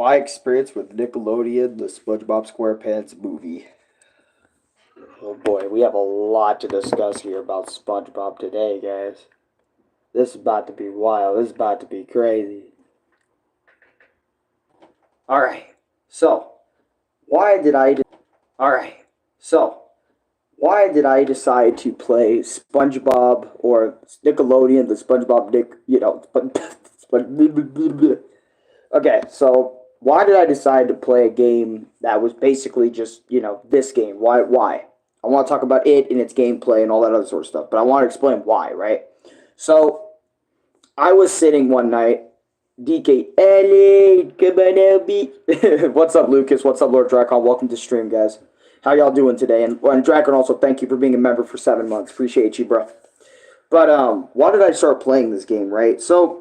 My experience with Nickelodeon, the SpongeBob SquarePants movie. Oh boy, we have a lot to discuss here about SpongeBob today, guys. This is about to be wild. This is about to be crazy. Alright, so, why did I... Alright, so, why did I decide to play SpongeBob or Nickelodeon, the SpongeBob Nick... Okay, so why did I decide to play a game that was basically just, this game? Why? I want to talk about it and its gameplay and all that other sort of stuff, but I want to explain why, right? So, I was sitting one night, DK, Ellie, come on, LB. What's up, Lucas? What's up, Lord Dracon? Welcome to stream, guys. How y'all doing today? And Dracon, also, thank you for being a member for 7 months. Appreciate you, bro. But, why did I start playing this game, right? So,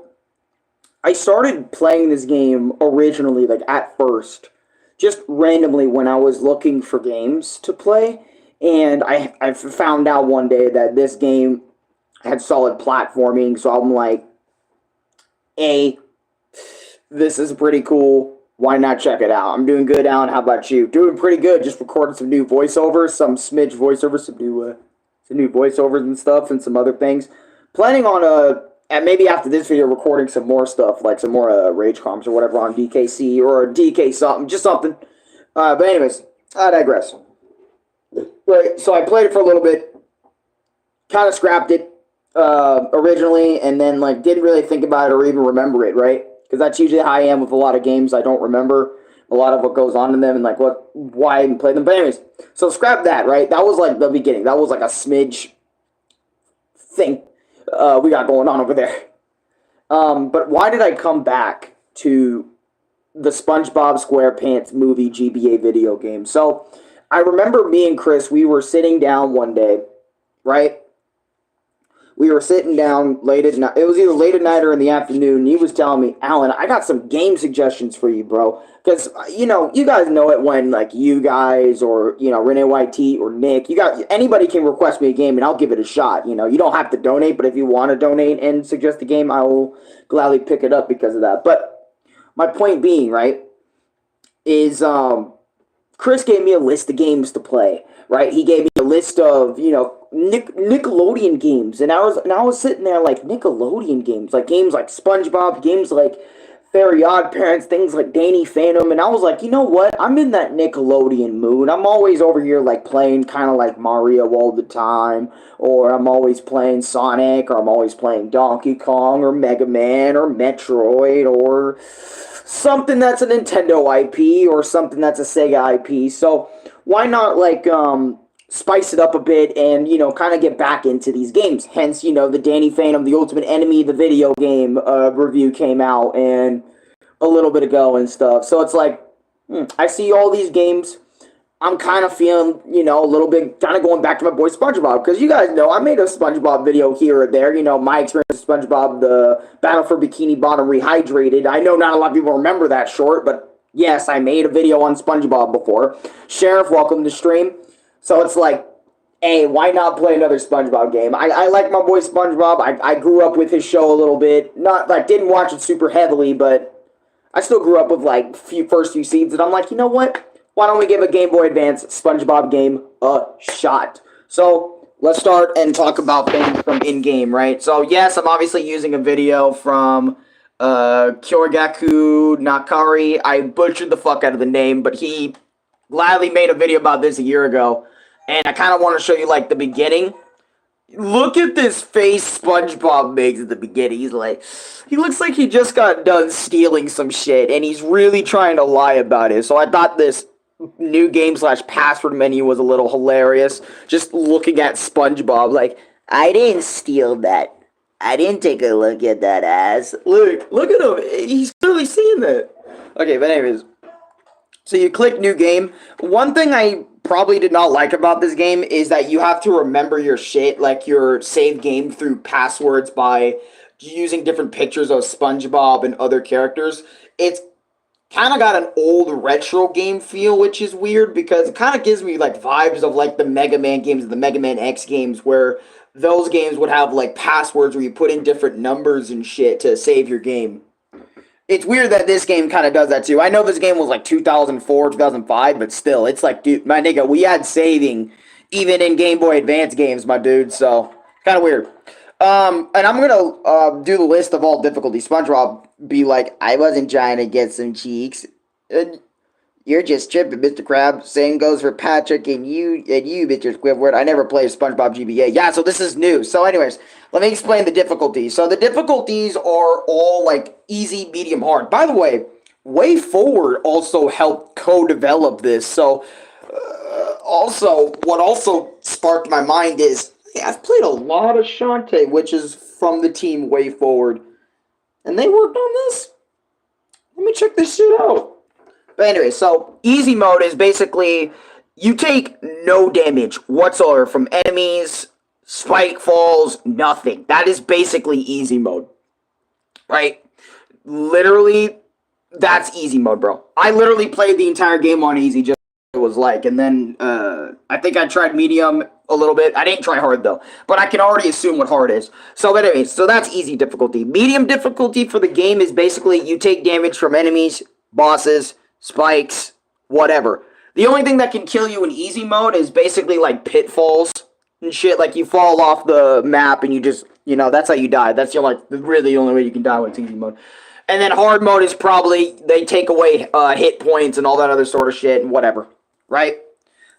I started playing this game originally, like, at first, just randomly when I was looking for games to play, and I found out one day that this game had solid platforming, so I'm like, hey, this is pretty cool, why not check it out? I'm doing good, Alan, how about you? Doing pretty good, just recorded some new voiceovers, some smidge voiceovers, some new voiceovers and stuff, and some other things. Planning on and maybe after this video, recording some more stuff, like some more Rage Comms or whatever on DKC or DK something, just something. But anyways, I digress. Right, so I played it for a little bit, kind of scrapped it originally, and then like didn't really think about it or even remember it, right? Because that's usually how I am with a lot of games. I don't remember a lot of what goes on in them and like why I didn't play them. But anyways, so scrap that, right? That was like the beginning. That was like a smidge thing we got going on over there. But why did I come back to the SpongeBob SquarePants movie GBA video game? So I remember me and Chris, we were sitting down one day, right? We were sitting down late at night. It was either late at night or in the afternoon. And he was telling me, Alan, I got some game suggestions for you, bro. Because, you guys know it when, like, you guys or, Renee YT or Nick, anybody can request me a game and I'll give it a shot. You don't have to donate, but if you want to donate and suggest a game, I will gladly pick it up because of that. But my point being, right, is, Chris gave me a list of games to play, right? He gave me a list of, Nickelodeon games, and I was sitting there like, Nickelodeon games, like games like SpongeBob, games like Fairy Odd Parents, things like Danny Phantom, and I was like, you know what? I'm in that Nickelodeon mood. I'm always over here like playing kind of like Mario all the time, or I'm always playing Sonic, or I'm always playing Donkey Kong, or Mega Man, or Metroid, or something that's a Nintendo IP, or something that's a Sega IP. So why not like spice it up a bit and, kind of get back into these games. Hence, the Danny Phantom, The Ultimate Enemy, the video game review came out and a little bit ago and stuff. So it's like, I see all these games. I'm kind of feeling, a little bit, kind of going back to my boy SpongeBob. Because you guys know, I made a SpongeBob video here or there. My experience with SpongeBob, the Battle for Bikini Bottom Rehydrated. I know not a lot of people remember that short, but yes, I made a video on SpongeBob before. Sheriff, welcome to stream. So it's like, hey, why not play another SpongeBob game? I like my boy SpongeBob. I grew up with his show a little bit. Not, like, didn't watch it super heavily, but I still grew up with, like, first few seasons. And I'm like, you know what? Why don't we give a Game Boy Advance SpongeBob game a shot? So let's start and talk about things from in-game, right? So, yes, I'm obviously using a video from Kyorgaku Nakari. I butchered the fuck out of the name, but he gladly made a video about this a year ago. And I kind of want to show you, like, the beginning. Look at this face SpongeBob makes at the beginning. He looks like he just got done stealing some shit, and he's really trying to lie about it. So I thought this new game/password menu was a little hilarious. Just looking at SpongeBob, like, I didn't steal that. I didn't take a look at that ass. Look at him. He's clearly seeing that. Okay, but anyways. So you click new game. One thing I probably did not like about this game is that you have to remember your shit, like your save game through passwords by using different pictures of SpongeBob and other characters. It's kind of got an old retro game feel, which is weird because it kind of gives me like vibes of like the Mega Man games, the Mega Man X games, where those games would have like passwords where you put in different numbers and shit to save your game. it's weird that this game kind of does that too. I know this game was like 2004, 2005, but still, it's like, dude, my nigga, we had saving even in Game Boy Advance games, my dude. So kind of weird. And I'm gonna do the list of all difficulties. SpongeBob be like, I wasn't trying to get some cheeks. You're just tripping, Mr. Krabs. Same goes for Patrick and you, Mr. Squidward. I never played SpongeBob GBA. Yeah, so this is new. So anyways, let me explain the difficulties. So the difficulties are all like easy, medium, hard. By the way, Way Forward also helped co-develop this. So also, what also sparked my mind is, yeah, I've played a lot of Shantae, which is from the team Way Forward. And they worked on this? Let me check this shit out. But anyway, so easy mode is basically you take no damage whatsoever from enemies, spike falls, nothing. That is basically easy mode. Right? Literally, that's easy mode, bro. I literally played the entire game on easy, just what it was like. And then I think I tried medium a little bit. I didn't try hard, though. But I can already assume what hard is. So anyway, so that's easy difficulty. Medium difficulty for the game is basically you take damage from enemies, bosses, spikes, whatever. The only thing that can kill you in easy mode is basically like pitfalls and shit. Like you fall off the map and you just, you know, that's how you die. That's really the only way you can die when it's easy mode. And then hard mode is probably they take away hit points and all that other sort of shit and whatever. Right?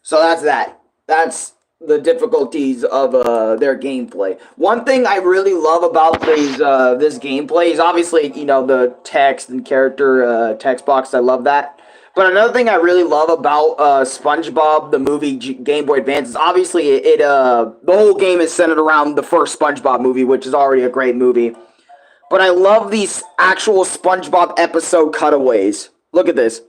So that's that. That's the difficulties of their gameplay. One thing I really love about this gameplay is obviously, you know, the text and character text box. I love that. But another thing I really love about SpongeBob, the movie Game Boy Advance, is obviously the whole game is centered around the first SpongeBob movie, which is already a great movie. But I love these actual SpongeBob episode cutaways. Look at this.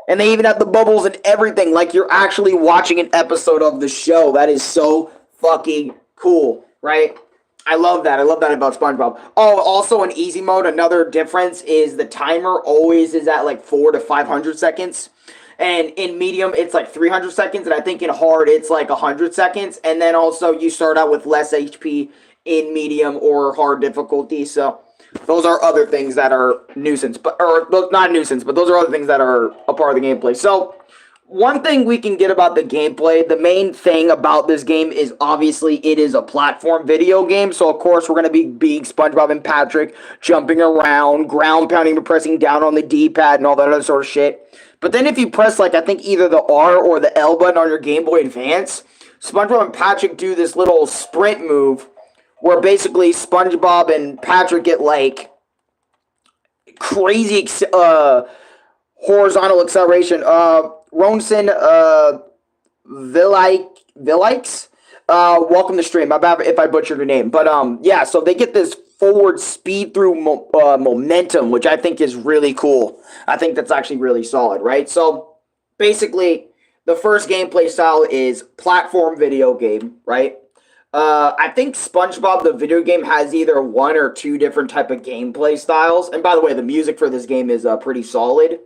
And they even have the bubbles and everything, like you're actually watching an episode of the show. That is so fucking cool, right? I love that. I love that about SpongeBob. Oh, also in easy mode, another difference is the timer always is at like 400 to 500 seconds. And in medium, it's like 300 seconds. And I think in hard, it's like 100 seconds. And then also you start out with less HP in medium or hard difficulty. So those are other things that are nuisance, or not nuisance, but those are other things that are a part of the gameplay. So one thing we can get about the gameplay, the main thing about this game is obviously it is a platform video game. So of course we're going to be being SpongeBob and Patrick jumping around, ground pounding, and pressing down on the D-pad and all that other sort of shit. But then if you press like I think either the R or the L button on your Game Boy Advance, SpongeBob and Patrick do this little sprint move where basically SpongeBob and Patrick get like crazy horizontal acceleration. Ronson Villikes, welcome to stream. My bad if I butchered your name. But yeah, so they get this forward speed through momentum, which I think is really cool. I think that's actually really solid, right? So basically, the first gameplay style is platform video game, right? I think SpongeBob the video game has either one or two different type of gameplay styles. And by the way, the music for this game is pretty solid.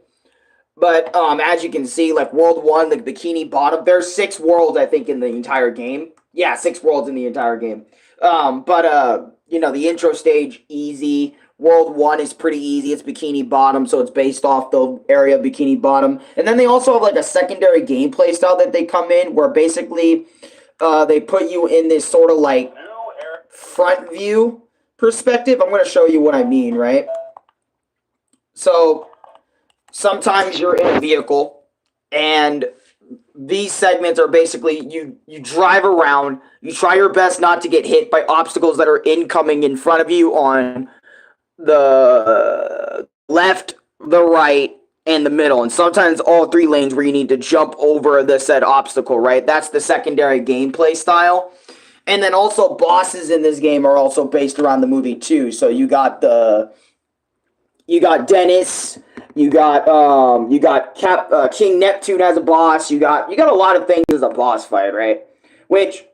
But as you can see, like World 1, the Bikini Bottom, there's 6 worlds, I think, in the entire game. Yeah, 6 worlds in the entire game. You know, the intro stage, easy. World 1 is pretty easy. It's Bikini Bottom, so it's based off the area of Bikini Bottom. And then they also have like a secondary gameplay style that they come in where basically they put you in this sort of like front view perspective. I'm going to show you what I mean, right? So sometimes you're in a vehicle and these segments are basically you drive around, you try your best not to get hit by obstacles that are incoming in front of you on the left, the right, and the middle, and sometimes all 3 lanes where you need to jump over the said obstacle, right? That's the secondary gameplay style. And then also bosses in this game are also based around the movie too. So you got Dennis, you got King Neptune as a boss, you got a lot of things as a boss fight, right? Which,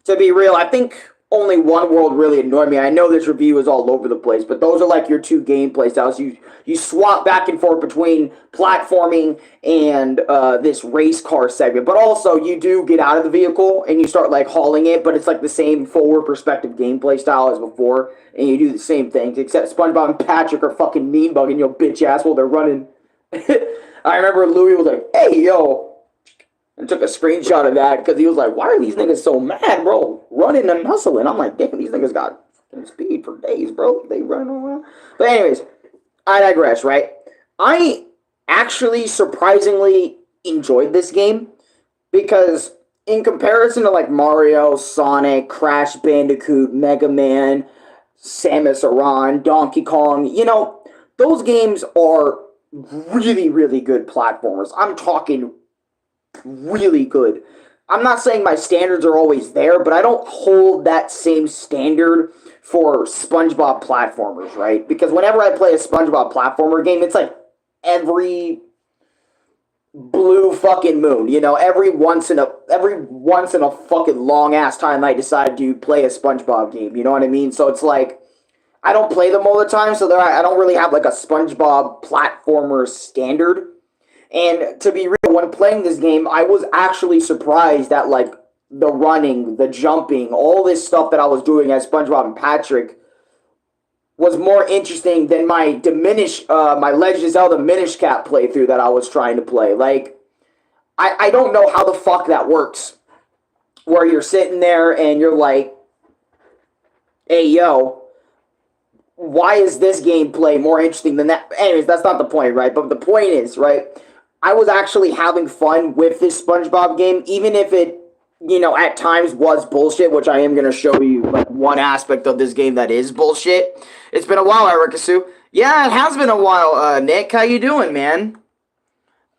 to be real, I think only one world really annoyed me. I know this review is all over the place, but those are like your two gameplay styles. You swap back and forth between platforming and this race car segment, but also you do get out of the vehicle and you start like hauling it, but it's like the same forward perspective gameplay style as before, and you do the same things, except SpongeBob and Patrick are fucking mean bugging your bitch ass while they're running. I remember Louis was like, "Hey, yo," and took a screenshot of that because he was like, "Why are these niggas so mad, bro? Running and hustling." I'm like, "Damn, these niggas got speed for days, bro. They run around." But anyways, I digress, right? I actually surprisingly enjoyed this game because in comparison to like Mario, Sonic, Crash Bandicoot, Mega Man, Samus Aran, Donkey Kong, you know, those games are really, really good platformers. I'm talking really good. I'm not saying my standards are always there, but I don't hold that same standard for SpongeBob platformers, right? Because whenever I play a SpongeBob platformer game, it's like every blue fucking moon, you know, every once in a fucking long ass time I decide to play a SpongeBob game, you know what I mean? So it's like I don't play them all the time, so I don't really have like a SpongeBob platformer standard. And to be real, when playing this game, I was actually surprised that like the running, the jumping, all this stuff that I was doing as SpongeBob and Patrick was more interesting than my my Legend of Zelda Minish Cap playthrough that I was trying to play. Like, I don't know how the fuck that works. Where you're sitting there and you're like, "Hey, yo, why is this gameplay more interesting than that?" Anyways, that's not the point, right? But the point is, right, I was actually having fun with this SpongeBob game, even if it, you know, at times was bullshit, which I am going to show you, like, one aspect of this game that is bullshit. It's been a while, Arekkusu. Yeah, it has been a while, Nick. How you doing, man?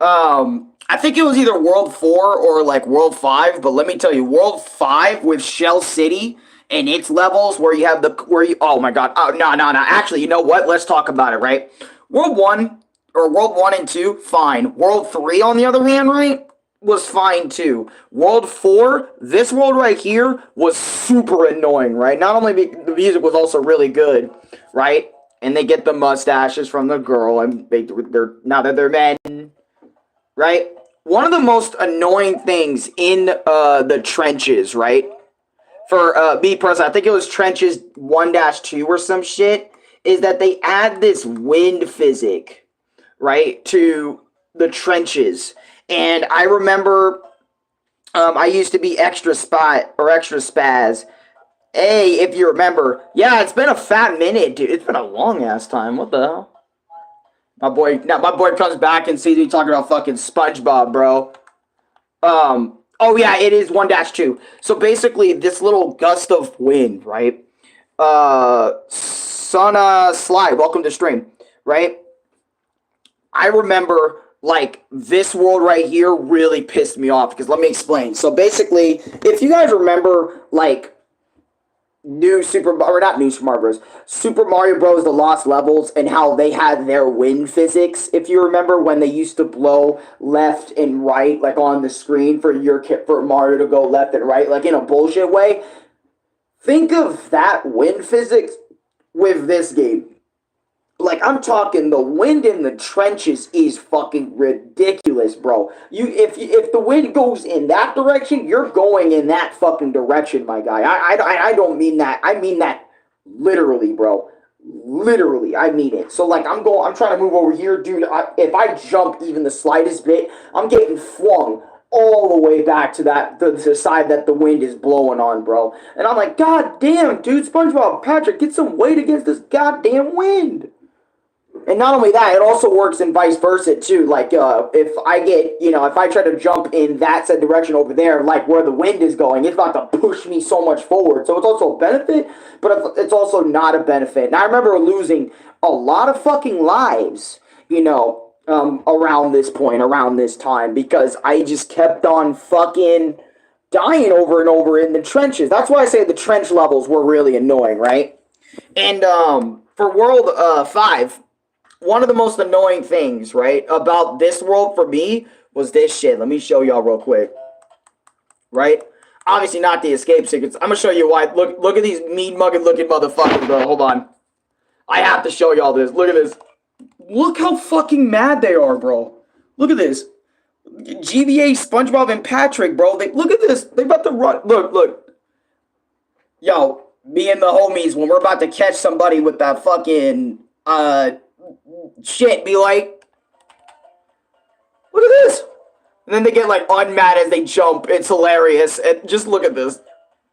I think it was either World 4 or, like, World 5, but let me tell you, World 5 with Shell City and its levels where you have oh my god, oh, no, actually, you know what? Let's talk about it, right? World 1, or World 1 and 2, fine. World 3, on the other hand, right, was fine too. World 4, this world right here, was super annoying, right? Not only the music was also really good, right? And they get the mustaches from the girl, and they're now that they're men, right? One of the most annoying things in the trenches, right? For me personally, I think it was Trenches 1-2 or some shit, is that they add this wind physic, right, to the trenches. And I remember I used to be extra spaz. Hey, if you remember. Yeah, it's been a fat minute, dude. It's been a long ass time. What the hell? My boy comes back and sees me talking about fucking SpongeBob, bro. Oh yeah, it is 1-2. So basically, this little gust of wind, right? Sana Sly, welcome to stream, right? I remember, like, this world right here really pissed me off, because let me explain. So basically, if you guys remember, like, Super Mario Bros. The Lost Levels, and how they had their wind physics, if you remember, when they used to blow left and right, like, on the screen for Mario to go left and right, like, in a bullshit way. Think of that wind physics with this game. Like, I'm talking, the wind in the trenches is fucking ridiculous, bro. If the wind goes in that direction, you're going in that fucking direction, my guy. I don't mean that. I mean that literally, bro. Literally, I mean it. So, like, I'm trying to move over here, dude. If I jump even the slightest bit, I'm getting flung all the way back to the side that the wind is blowing on, bro. And I'm like, God damn, dude, SpongeBob, Patrick, get some weight against this goddamn wind. And not only that, it also works in vice versa too. Like, if I try to jump in that said direction over there, like where the wind is going, it's about to push me so much forward. So it's also a benefit, but it's also not a benefit. And I remember losing a lot of fucking lives, you know, around this time, because I just kept on fucking dying over and over in the trenches. That's why I say the trench levels were really annoying, right? And for World 5, one of the most annoying things, right, about this world for me was this shit. Let me show y'all real quick. Right? Obviously not the escape secrets. I'm gonna show you why. Look at these mean mugging looking motherfuckers, bro. Hold on. I have to show y'all this. Look at this. Look how fucking mad they are, bro. Look at this. GBA, SpongeBob, and Patrick, bro. Look at this. They about to run. Look. Yo, me and the homies, when we're about to catch somebody with that fucking shit, be like, look at this. And then they get like unmad as they jump. It's hilarious. And just look at this.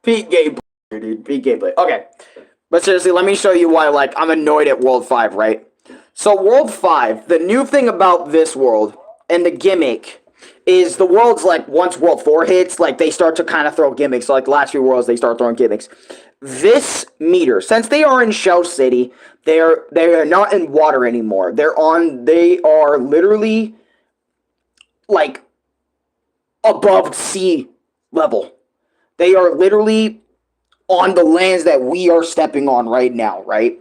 Peak gameplay, dude. Peak gameplay. Okay. But seriously, let me show you why, like, I'm annoyed at World 5, right? So, World 5, the new thing about this world, and the gimmick, is the world's, like, once World 4 hits, like, they start to kind of throw gimmicks. So, like, the last few worlds, they start throwing gimmicks. This meter, since they are in Shell City, they are not in water anymore. They are literally, like, above sea level. They are literally on the lands that we are stepping on right now, right?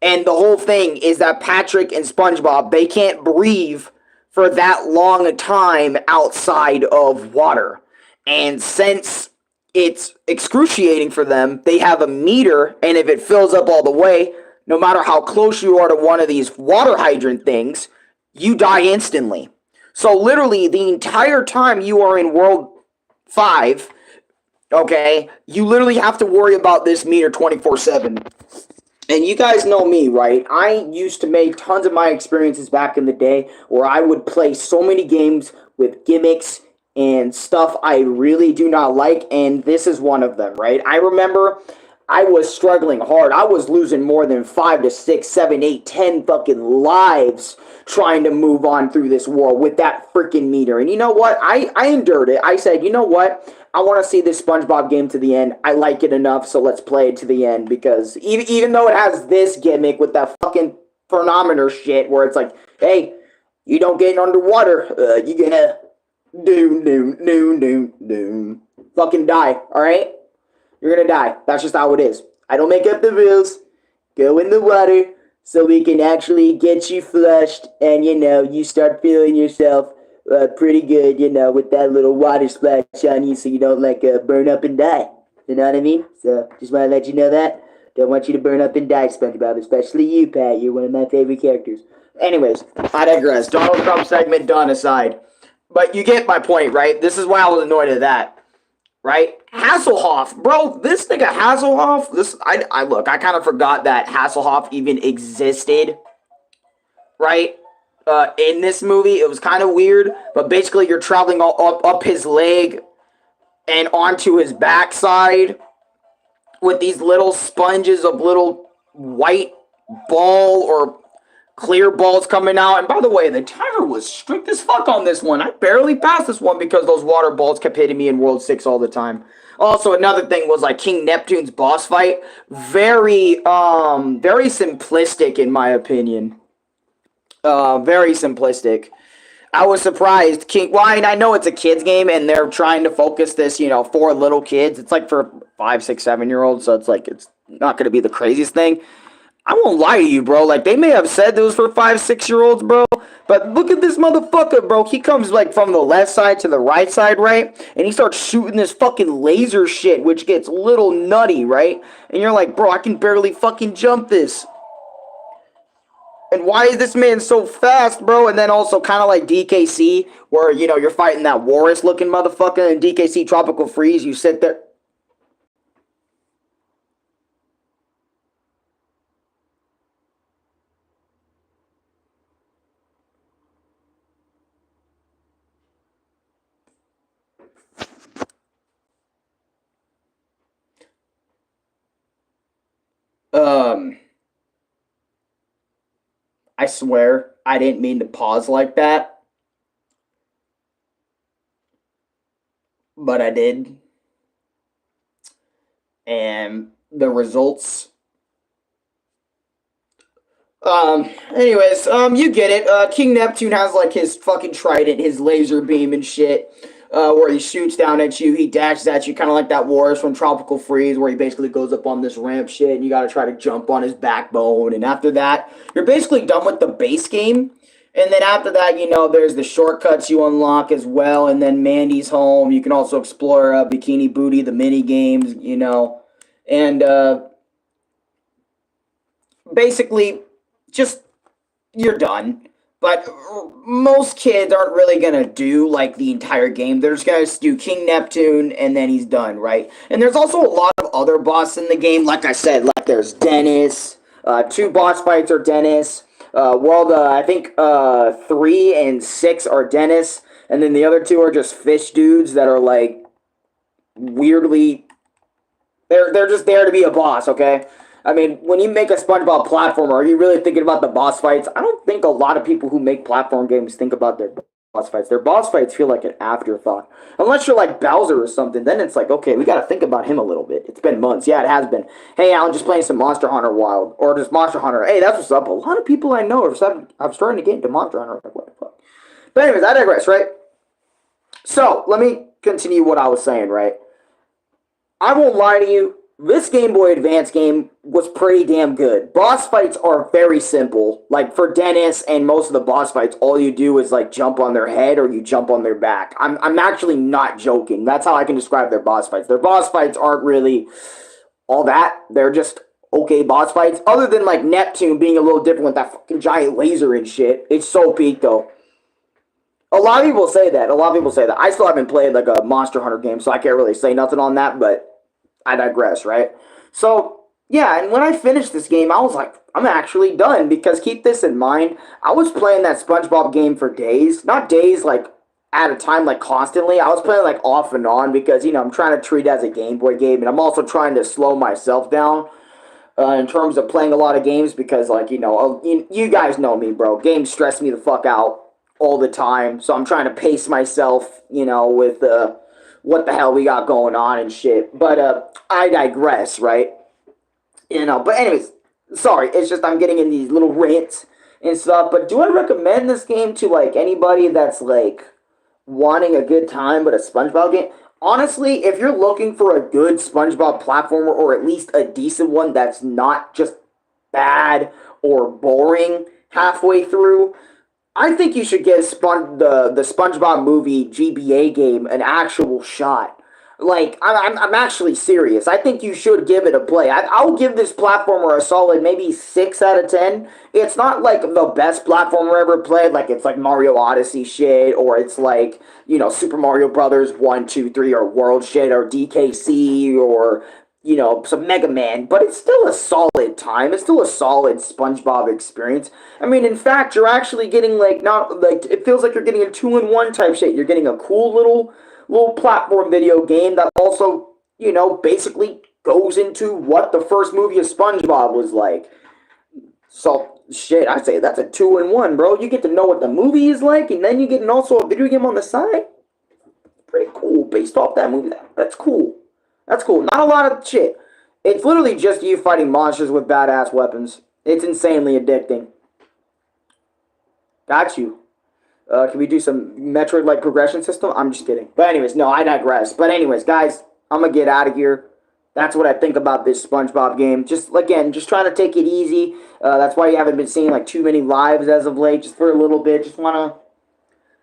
And the whole thing is that Patrick and SpongeBob, they can't breathe for that long a time outside of water. And since it's excruciating for them, they have a meter, and if it fills up all the way, no matter how close you are to one of these water hydrant things, you die instantly. So literally, the entire time you are in World 5, okay, you literally have to worry about this meter 24/7. And you guys know me, right? I used to make tons of my experiences back in the day where I would play so many games with gimmicks and stuff I really do not like, and this is one of them, right? I remember I was struggling hard. I was losing more than 5 to 6, 7, 8, 10 fucking lives trying to move on through this world with that freaking meter. And you know what? I endured it. I said, you know what? I want to see this SpongeBob game to the end. I like it enough, so let's play it to the end. Because even though it has this gimmick with that fucking chronometer shit where it's like, hey, you don't get underwater, you're gonna doom, fucking die, alright? You're gonna die. That's just how it is. I don't make up the rules. Go in the water so we can actually get you flushed and, you know, you start feeling yourself pretty good, you know, with that little water splash on you so you don't, like, burn up and die. You know what I mean? So, just want to let you know that. Don't want you to burn up and die, SpongeBob, especially you, Pat. You're one of my favorite characters. Anyways, I digress. Donald Trump segment done aside. But you get my point, right? This is why I was annoyed at that. Right? Hasselhoff. Bro, this nigga Hasselhoff, I look, I kind of forgot that Hasselhoff even existed. Right? In this movie, it was kind of weird, but basically you're traveling all up his leg and onto his backside with these little sponges of little white ball or clear balls coming out. And by the way, the timer was strict as fuck on this one. I barely passed this one because those water balls kept hitting me in World 6 all the time. Also, another thing was like King Neptune's boss fight. Very simplistic in my opinion. Very simplistic. I was surprised. I know it's a kid's game and they're trying to focus this, you know, for little kids. It's like for 5, 6, 7-year-olds, so it's like it's not going to be the craziest thing. I won't lie to you, bro. Like, they may have said it was for 5, 6-year-olds, bro. But look at this motherfucker, bro. He comes, like, from the left side to the right side, right? And he starts shooting this fucking laser shit, which gets a little nutty, right? And you're like, bro, I can barely fucking jump this. And why is this man so fast, bro? And then also kind of like DKC, where, you know, you're fighting that Walrus-looking motherfucker in DKC Tropical Freeze. You sit there. I swear, I didn't mean to pause like that. But I did. And the results. Anyways, you get it. King Neptune has, like, his fucking trident, his laser beam and shit. Where he shoots down at you, he dashes at you, kind of like that Walrus from Tropical Freeze, where he basically goes up on this ramp shit, and you gotta try to jump on his backbone, and after that, you're basically done with the base game, And then after that, there's the shortcuts you unlock as well. And then Mandy's home. You can also explore Bikini Booty, the mini games, and basically just you're done. But most kids aren't really gonna do like the entire game. They're just gonna do King Neptune and then he's done, right? And there's also a lot of other bosses in the game. Like I said, like there's Dennis. Two boss fights are Dennis. I think 3 and 6 are Dennis, and then the other two are just fish dudes that are like weirdly. They're just there to be a boss, okay? I mean, when you make a SpongeBob platformer, are you really thinking about the boss fights? I don't think a lot of people who make platform games think about their boss fights. Their boss fights feel like an afterthought. Unless you're like Bowser or something, then it's like, okay, we got to think about him a little bit. It's been months. Yeah, it has been. Hey, Alan, just playing some Monster Hunter Wild. Or just Monster Hunter. Hey, that's what's up. A lot of people I know I'm starting to get into Monster Hunter. Like, what the fuck? But anyways, I digress, right? So, let me continue what I was saying, right? I won't lie to you. This Game Boy Advance game was pretty damn good. Boss fights are very simple. Like for Dennis and most of the boss fights, all you do is like jump on their head or you jump on their back. I'm actually not joking. That's how I can describe their boss fights. Their boss fights aren't really all that. They're just okay boss fights. Other than like Neptune being a little different with that fucking giant laser and shit. It's so peak though. A lot of people say that. I still haven't played like a Monster Hunter game, so I can't really say nothing on that, but I digress, right? So, yeah, and when I finished this game, I was like, I'm actually done, because keep this in mind, I was playing that SpongeBob game for days. Not days, like, at a time, like, constantly. I was playing, like, off and on, because, I'm trying to treat it as a Game Boy game, and I'm also trying to slow myself down in terms of playing a lot of games, because, like, you guys know me, bro. Games stress me the fuck out all the time, so I'm trying to pace myself, with, what the hell we got going on and shit. But I digress, right? But anyways, sorry, it's just I'm getting in these little rants and stuff. But do I recommend this game to like anybody that's like wanting a good time but a SpongeBob game? Honestly, if you're looking for a good SpongeBob platformer, or at least a decent one that's not just bad or boring halfway through, I think you should give the SpongeBob movie GBA game an actual shot. Like, I'm actually serious. I think you should give it a play. I'll give this platformer a solid maybe 6 out of 10. It's not like the best platformer ever played. Like, it's like Mario Odyssey shit, or it's like, Super Mario Brothers 1, 2, 3, or World shit, or DKC, or some Mega Man, but it's still a solid time. It's still a solid SpongeBob experience. I mean, in fact, you're actually getting like not like it feels like you're getting a 2-in-1 type shit. You're getting a cool little platform video game that also, basically goes into what the first movie of SpongeBob was like. So shit, I say that's a 2-in-1, bro. You get to know what the movie is like, and then you get also a video game on the side. Pretty cool, based off that movie. That's cool. That's cool. Not a lot of shit. It's literally just you fighting monsters with badass weapons. It's insanely addicting. Got you. Can we do some Metroid-like progression system? I'm just kidding. But anyways, no, I digress. But anyways, guys, I'm going to get out of here. That's what I think about this SpongeBob game. Just, again, just trying to take it easy. That's why you haven't been seeing, like, too many lives as of late. Just for a little bit. Just want to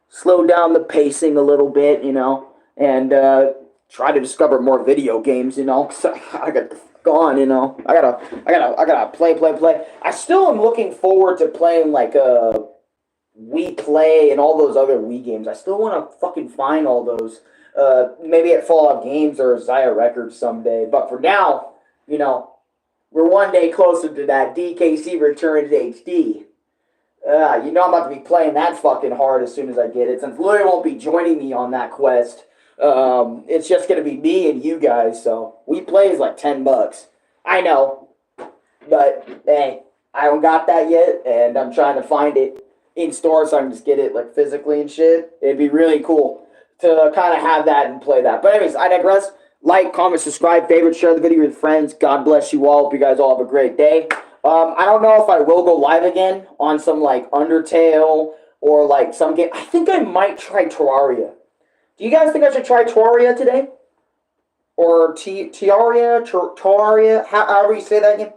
slow down the pacing a little bit, and try to discover more video games, cause I got gone, I gotta play. I still am looking forward to playing like Wii Play and all those other Wii games. I still want to fucking find all those. Maybe at Fallout Games or Zaya Records someday. But for now, we're one day closer to that DKC Returns HD. I'm about to be playing that fucking hard as soon as I get it, since Louis won't be joining me on that quest. It's just gonna be me and you guys, so we play is like $10. I know, but hey, I don't got that yet, and I'm trying to find it in store so I can just get it like physically and shit. It'd be really cool to kind of have that and play that. But anyways, I digress. Like, comment, subscribe, favorite, share the video with friends. God bless you all. Hope you guys all have a great day. I don't know if I will go live again on some like Undertale or like some game. I think I might try Terraria. Do you guys think I should try Terraria today? Or Terraria, however you say that game?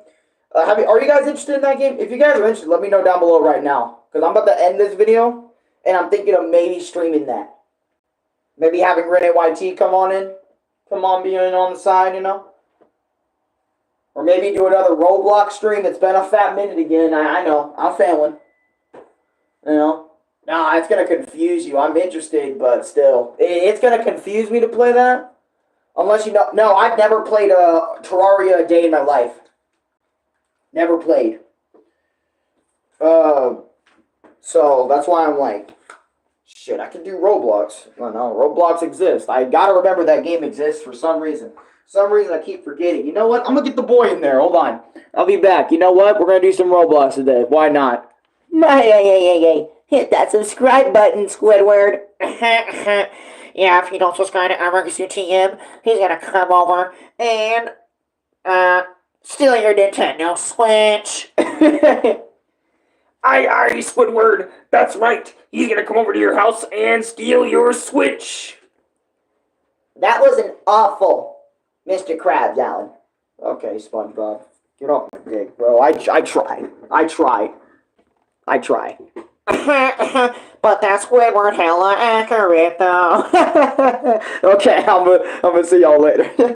Are you guys interested in that game? If you guys are interested, let me know down below right now. Because I'm about to end this video, and I'm thinking of maybe streaming that. Maybe having Renee YT come on in. Come on, being on the side, you know? Or maybe do another Roblox stream. It's been a fat minute again. I know. I'm failing. You know? Nah, it's going to confuse you. I'm interested, but still. It's going to confuse me to play that. Unless you know. No, I've never played Terraria a day in my life. Never played. So that's why I'm like, shit, I can do Roblox. No, Roblox exists. I gotta remember that game exists for some reason. Some reason I keep forgetting. You know what? I'm gonna get the boy in there. Hold on. I'll be back. You know what? We're gonna do some Roblox today. Why not? Hey, hit that subscribe button, Squidward. Yeah, if you don't subscribe to Arekkusu TM, he's gonna come over and, steal your Nintendo Switch. Aye, Squidward. That's right. He's gonna come over to your house and steal your Switch. That was an awful Mr. Krabs, Alan. Okay, SpongeBob. Get off my dick, bro. I try. But that Squidward hella accurate, though. Okay, I'm gonna see y'all later.